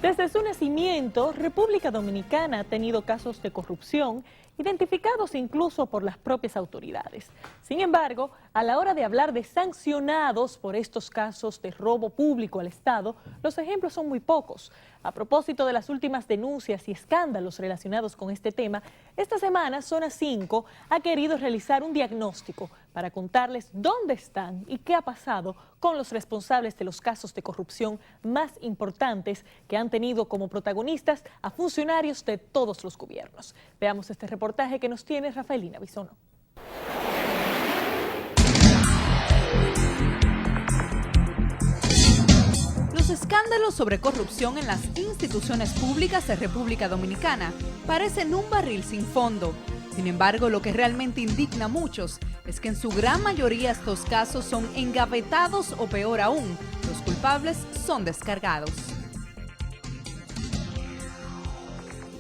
Desde su nacimiento, República Dominicana ha tenido casos de corrupción, identificados incluso por las propias autoridades. Sin embargo, a la hora de hablar de sancionados por estos casos de robo público al Estado, los ejemplos son muy pocos. A propósito de las últimas denuncias y escándalos relacionados con este tema, esta semana Zona 5 ha querido realizar un diagnóstico para contarles dónde están y qué ha pasado con los responsables de los casos de corrupción más importantes que han tenido como protagonistas a funcionarios de todos los gobiernos. Veamos este reportaje que nos tiene Rafaelina Bisono. Los escándalos sobre corrupción en las instituciones públicas de República Dominicana parecen un barril sin fondo. Sin embargo, lo que realmente indigna a muchos es que en su gran mayoría estos casos son engavetados o peor aún, los culpables son descargados.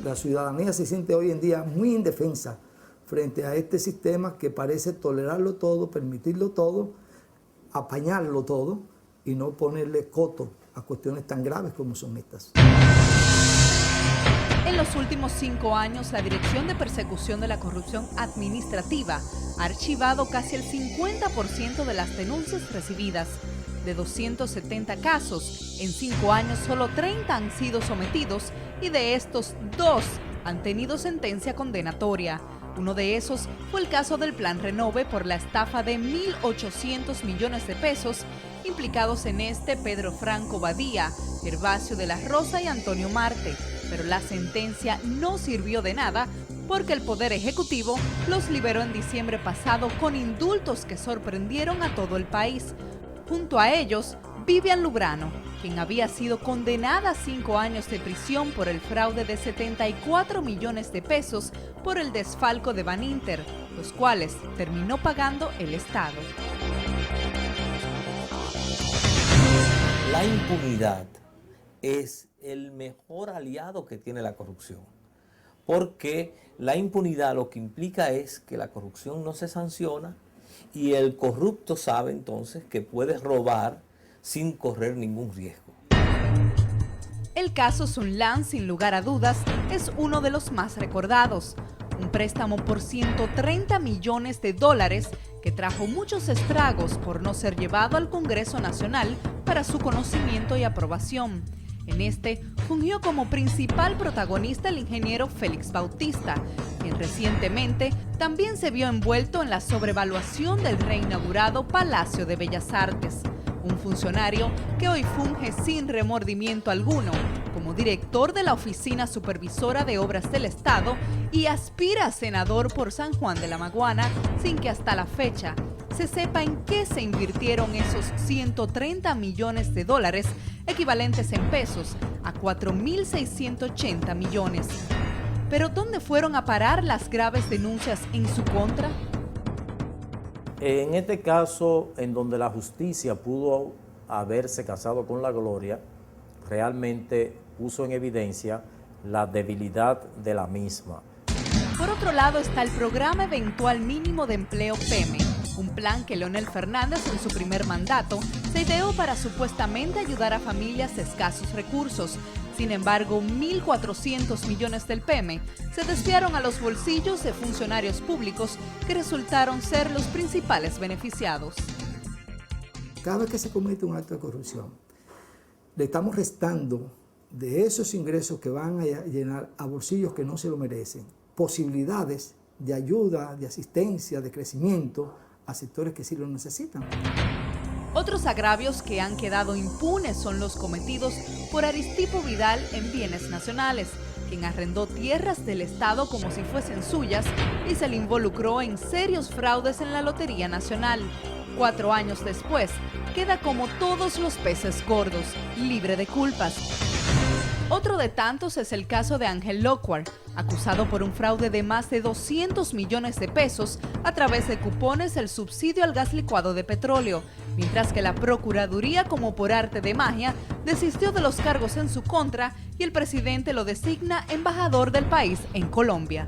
La ciudadanía se siente hoy en día muy indefensa frente a este sistema que parece tolerarlo todo, permitirlo todo, apañarlo todo y no ponerle coto a cuestiones tan graves como son estas. En los últimos 5 años, la Dirección de Persecución de la Corrupción Administrativa ha archivado casi el 50% de las denuncias recibidas. De 270 casos, en 5 años solo 30 han sido sometidos y de estos 2 han tenido sentencia condenatoria. Uno de esos fue el caso del Plan Renove por la estafa de 1.800 millones de pesos, implicados en este Pedro Franco Badía, Gervasio de la Rosa y Antonio Marte. Pero la sentencia no sirvió de nada porque el Poder Ejecutivo los liberó en diciembre pasado con indultos que sorprendieron a todo el país. Junto a ellos, Vivian Lubrano, quien había sido condenada a 5 años de prisión por el fraude de 74 millones de pesos por el desfalco de Baninter, los cuales terminó pagando el Estado. La impunidad es el mejor aliado que tiene la corrupción, porque la impunidad lo que implica es que la corrupción no se sanciona y el corrupto sabe entonces que puede robar sin correr ningún riesgo. El caso Sunland, sin lugar a dudas, es uno de los más recordados. Un préstamo por 130 millones de dólares que trajo muchos estragos por no ser llevado al Congreso Nacional para su conocimiento y aprobación. En este fungió como principal protagonista el ingeniero Félix Bautista, quien recientemente también se vio envuelto en la sobrevaluación del reinaugurado Palacio de Bellas Artes. Un funcionario que hoy funge sin remordimiento alguno como director de la Oficina Supervisora de Obras del Estado y aspira a senador por San Juan de la Maguana sin que hasta la fecha se sepa en qué se invirtieron esos 130 millones de dólares, equivalentes en pesos a 4.680 millones. Pero ¿dónde fueron a parar las graves denuncias en su contra? En este caso, en donde la justicia pudo haberse casado con la gloria, realmente puso en evidencia la debilidad de la misma. Por otro lado está el Programa Eventual Mínimo de Empleo PEME, un plan que Leonel Fernández en su primer mandato se ideó para supuestamente ayudar a familias de escasos recursos. Sin embargo, 1.400 millones del PEME se desviaron a los bolsillos de funcionarios públicos que resultaron ser los principales beneficiados. Cada vez que se comete un acto de corrupción, le estamos restando de esos ingresos que van a llenar a bolsillos que no se lo merecen, posibilidades de ayuda, de asistencia, de crecimiento a sectores que sí lo necesitan. Otros agravios que han quedado impunes son los cometidos por Aristipo Vidal en Bienes Nacionales, quien arrendó tierras del Estado como si fuesen suyas y se le involucró en serios fraudes en la Lotería Nacional. 4 años después, queda como todos los peces gordos, libre de culpas. Otro de tantos es el caso de Ángel Locuar, acusado por un fraude de más de 200 millones de pesos a través de cupones del subsidio al gas licuado de petróleo, mientras que la Procuraduría, como por arte de magia, desistió de los cargos en su contra y el presidente lo designa embajador del país en Colombia.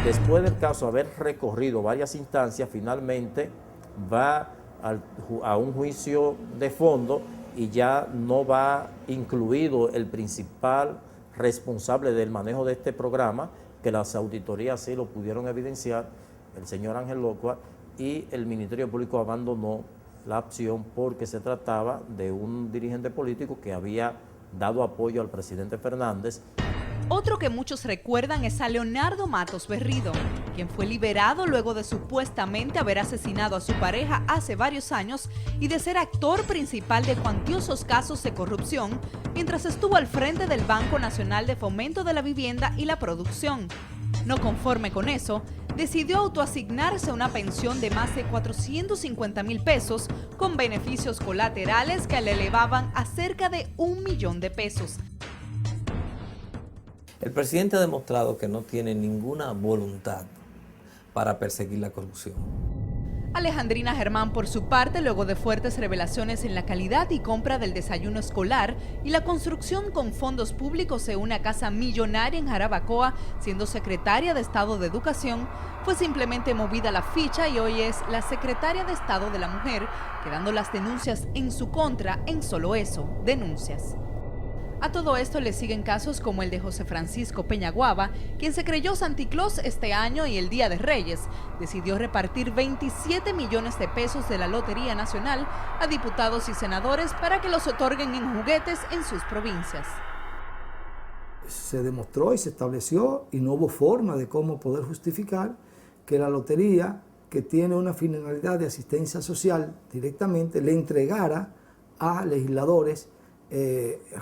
Después del caso haber recorrido varias instancias, finalmente va a un juicio de fondo y ya no va incluido el principal responsable del manejo de este programa, que las auditorías sí lo pudieron evidenciar, el señor Ángel Locua, y el Ministerio Público abandonó la opción porque se trataba de un dirigente político que había dado apoyo al presidente Fernández. Otro que muchos recuerdan es a Leonardo Matos Berrido, quien fue liberado luego de supuestamente haber asesinado a su pareja hace varios años y de ser actor principal de cuantiosos casos de corrupción mientras estuvo al frente del Banco Nacional de Fomento de la Vivienda y la Producción. No conforme con eso, decidió autoasignarse una pensión de más de 450,000 pesos con beneficios colaterales que le elevaban a cerca de 1 millón de pesos. El presidente ha demostrado que no tiene ninguna voluntad para perseguir la corrupción. Alejandrina Germán, por su parte, luego de fuertes revelaciones en la calidad y compra del desayuno escolar y la construcción con fondos públicos de una casa millonaria en Jarabacoa, siendo secretaria de Estado de Educación, fue simplemente movida la ficha y hoy es la secretaria de Estado de la Mujer, quedando las denuncias en su contra en solo eso, denuncias. A todo esto le siguen casos como el de José Francisco Peñaguaba, quien se creyó Santa Claus este año y el Día de Reyes decidió repartir 27 millones de pesos de la Lotería Nacional a diputados y senadores para que los otorguen en juguetes en sus provincias. Se demostró y se estableció y no hubo forma de cómo poder justificar que la lotería, que tiene una finalidad de asistencia social directamente, le entregara a legisladores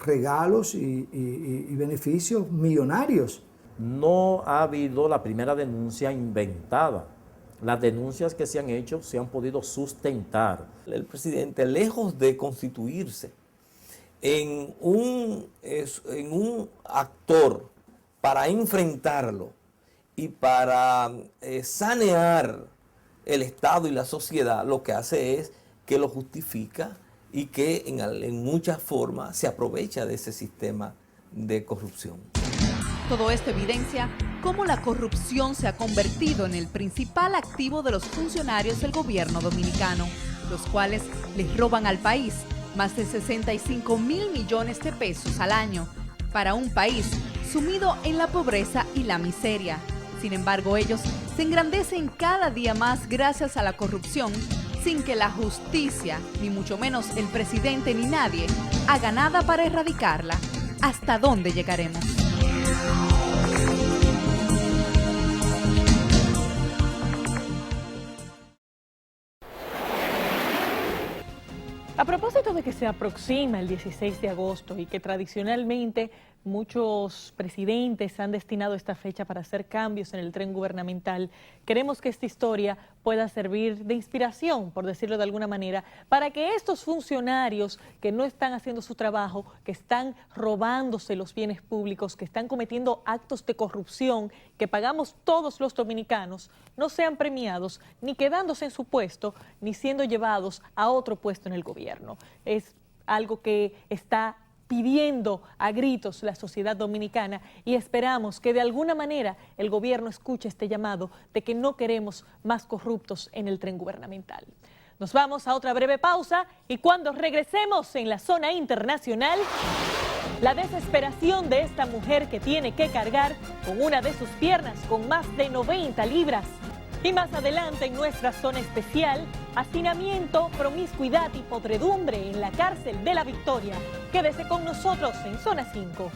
regalos y beneficios millonarios. No ha habido la primera denuncia inventada. Las denuncias que se han hecho se han podido sustentar. El presidente, lejos de constituirse en un actor para enfrentarlo y para sanear el Estado y la sociedad, lo que hace es que lo justifica y que en muchas formas se aprovecha de ese sistema de corrupción. Todo esto evidencia cómo la corrupción se ha convertido en el principal activo de los funcionarios del gobierno dominicano, los cuales les roban al país más de 65,000 millones de pesos al año, para un país sumido en la pobreza y la miseria. Sin embargo, ellos se engrandecen cada día más gracias a la corrupción, sin que la justicia, ni mucho menos el presidente ni nadie, haga nada para erradicarla. ¿Hasta dónde llegaremos? A propósito de que se aproxima el 16 de agosto y que tradicionalmente muchos presidentes han destinado esta fecha para hacer cambios en el tren gubernamental, queremos que esta historia pueda servir de inspiración, por decirlo de alguna manera, para que estos funcionarios que no están haciendo su trabajo, que están robándose los bienes públicos, que están cometiendo actos de corrupción que pagamos todos los dominicanos, no sean premiados ni quedándose en su puesto, ni siendo llevados a otro puesto en el gobierno. Es algo que está pidiendo a gritos la sociedad dominicana y esperamos que de alguna manera el gobierno escuche este llamado de que no queremos más corruptos en el tren gubernamental. Nos vamos a otra breve pausa y cuando regresemos en la zona internacional, la desesperación de esta mujer que tiene que cargar con una de sus piernas con más de 90 libras. Y más adelante en nuestra zona especial, hacinamiento, promiscuidad y podredumbre en la cárcel de La Victoria. Quédese con nosotros en Zona 5.